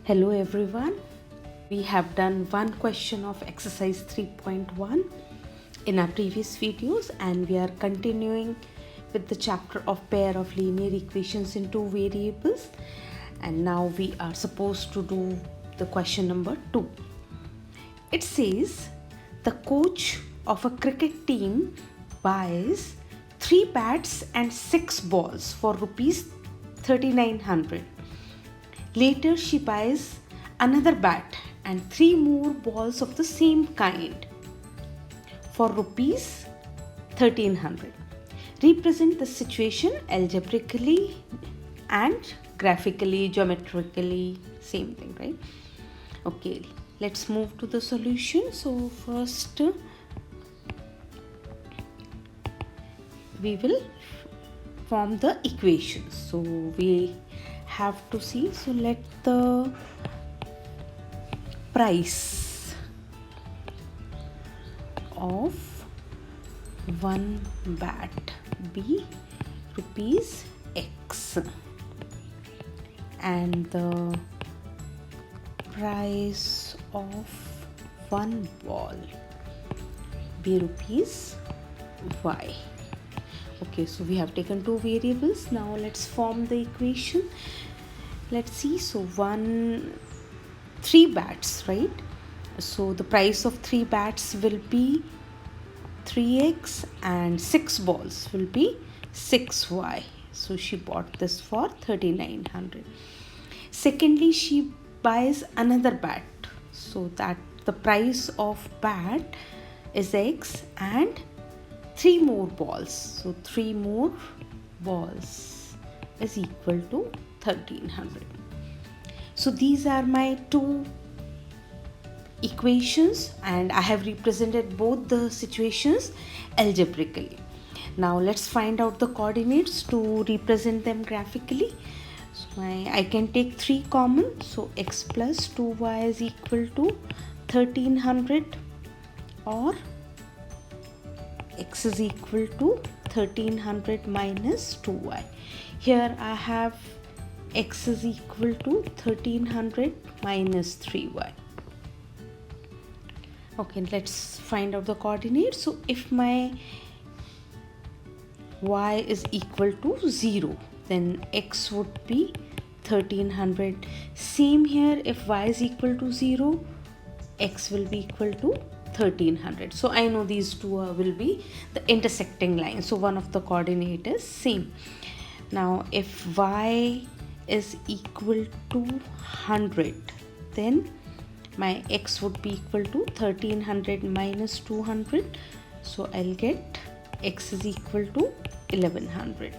Hello everyone, we have done one question of exercise 3.1 in our previous videos and we are continuing with the chapter of pair of linear equations in two variables, and now we are supposed to do the question number 2. It says the coach of a cricket team buys 3 bats and 6 balls for rupees 3900. Later she buys another bat and 3 more balls of the same kind for rupees 1300. Represent the situation algebraically and graphically, geometrically, same thing, right? Okay, let's move to the solution. So first we will form the equations. So we have to see, so let the price of one bat be rupees X and the price of one ball be rupees Y. Okay, so we have taken two variables. Now let's form the equation. Let's see. So 3 bats, right? So the price of 3 bats will be 3x and 6 balls will be 6y. So she bought this for 3900. Secondly, she buys another bat. So that the price of bat is x and 3 more balls. So 3 more balls is equal to 1300. So these are my two equations and I have represented both the situations algebraically. Now let's find out the coordinates to represent them graphically. So I can take 3 common. So x plus 2y is equal to 1300, or x is equal to 1300 minus 2y. Here I have x is equal to 1300 minus 3y. Okay, let's find out the coordinates. So if my y is equal to 0, then x would be 1300. Same here, if y is equal to 0, x will be equal to 1300. So I know these two will be the intersecting lines. So one of the coordinate is same. Now if y is equal to 100, then my x would be equal to 1300 minus 200. So I'll get x is equal to 1100.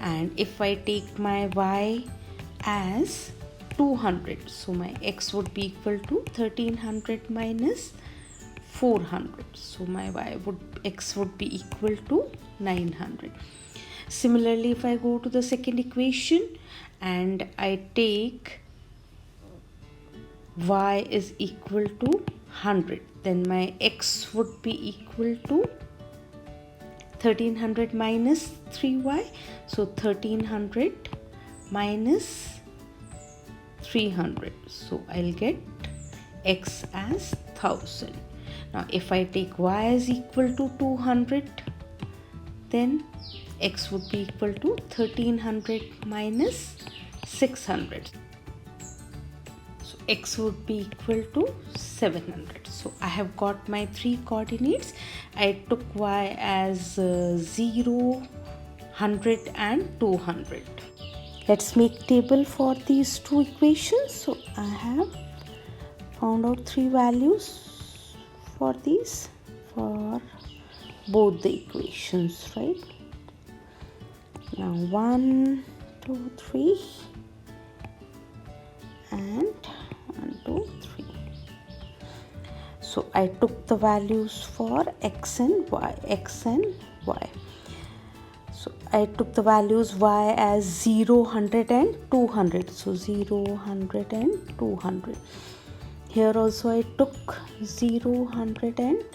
And if I take my y as 200, so my x would be equal to 1300 minus 400. So my x would be equal to 900. Similarly, if I go to the second equation and I take y is equal to 100, then my x would be equal to 1300 minus 3y. So 1300 minus 300. So I'll get x as 1000. Now if I take y is equal to 200, then x would be equal to 1300 minus 600. So x would be equal to 700. So I have got my 3 coordinates. I took y as 0, 100 and 200. Let's make table for these two equations. So I have found out 3 values for these for both the equations, right? Now 1, 2, 3 and 1, 2, 3. So I took the values for x and y. So I took the values y as 0, 100 and 200. So 0, 100 and 200. Here also I took 0, 100 and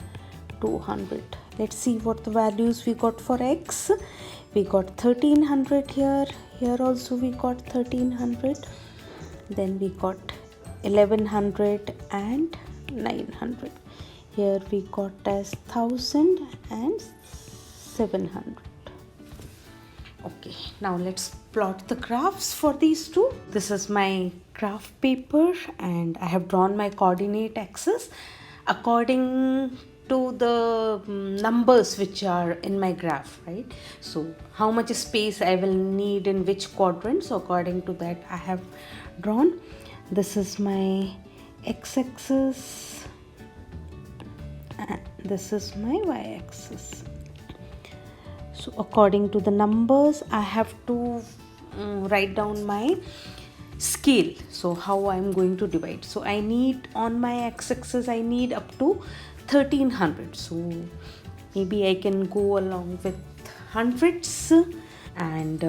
200. Let's see what the values we got for x. We got 1300 here. Here also we got 1300. then we got 1100 and 900. Here we got as 1000 and 700. Okay, now let's plot the graphs for these two. This is my graph paper and I have drawn my coordinate axis according to the numbers which are in my graph, right? So how much space I will need in which quadrant, so according to that I have drawn. This is my x-axis and this is my y-axis. So according to the numbers I have to write down my scale, so how I'm going to divide. So I need, on my x-axis I need up to 1300, so maybe I can go along with hundreds, and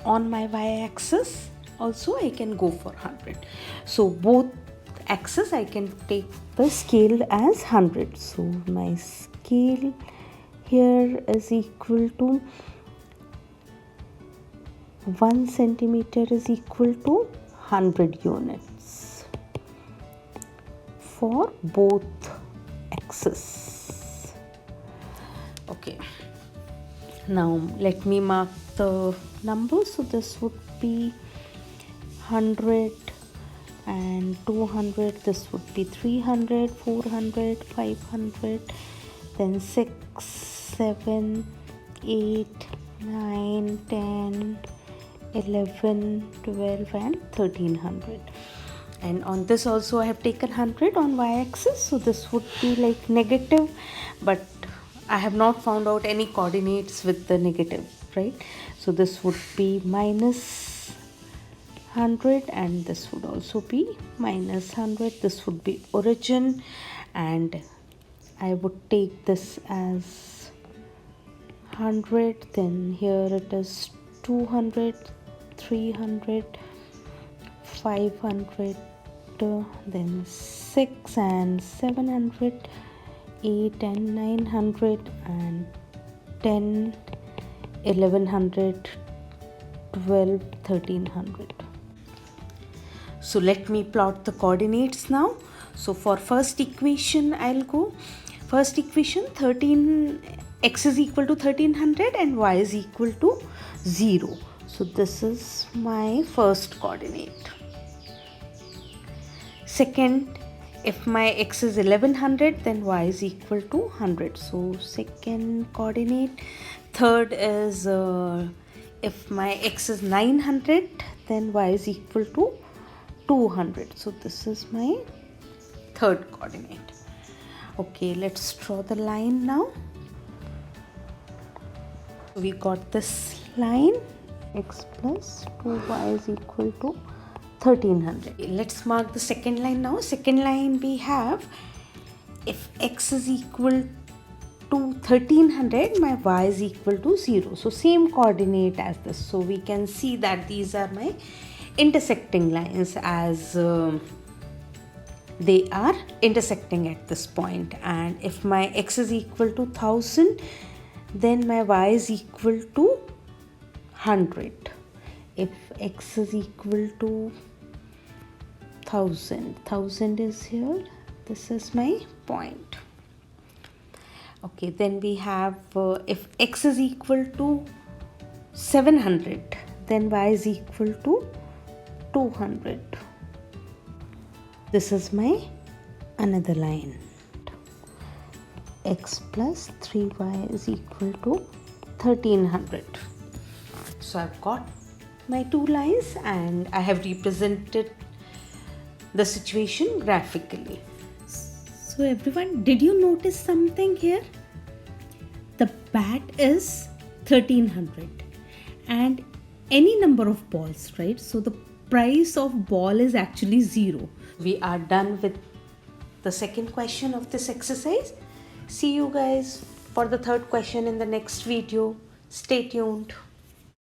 on my y-axis also I can go for 100. So both axes I can take the scale as 100. So my scale here is equal to 1 centimeter is equal to 100 units for both axes. Okay, now let me mark the numbers. So this would be 100 and 200, this would be 300, 400, 500, then 6, 7, 8, 9, 10, 11, 12 and 1300. And on this also I have taken 100 on y-axis, so this would be like negative, but I have not found out any coordinates with the negative, right? So this would be minus 100 and this would also be minus 100. This would be origin, and I would take this as 100, then here it is 200, 300, 500, then 6 and 700, 8 and 900 and 10, 1100, 12, 1300. So let me plot the coordinates now. So for first equation I'll go. First equation, 13, x is equal to 1300 and y is equal to 0. So this is my first coordinate. Second, if my x is 1100, then y is equal to 100. So second coordinate. Third is if my x is 900, then y is equal to 200. So this is my third coordinate. Okay, let's draw the line now. We got this line, x plus 2y is equal to 1300. Let's mark the second line now. Second line we have, if x is equal to 1300, my y is equal to 0. So same coordinate as this. So we can see that these are my intersecting lines, as they are intersecting at this point. And if my x is equal to 1000, then my y is equal to 100. If x is equal to 1000 is here, this is my point. Okay, then we have if x is equal to 700, then y is equal to 200. This is my another line. X plus 3y is equal to 1300. So I've got my two lines and I have represented the situation graphically. So everyone, did you notice something here? The bat is 1300 and any number of balls, right? So the price of ball is actually 0. We are done with the second question of this exercise. See you guys for the third question in the next video. Stay tuned.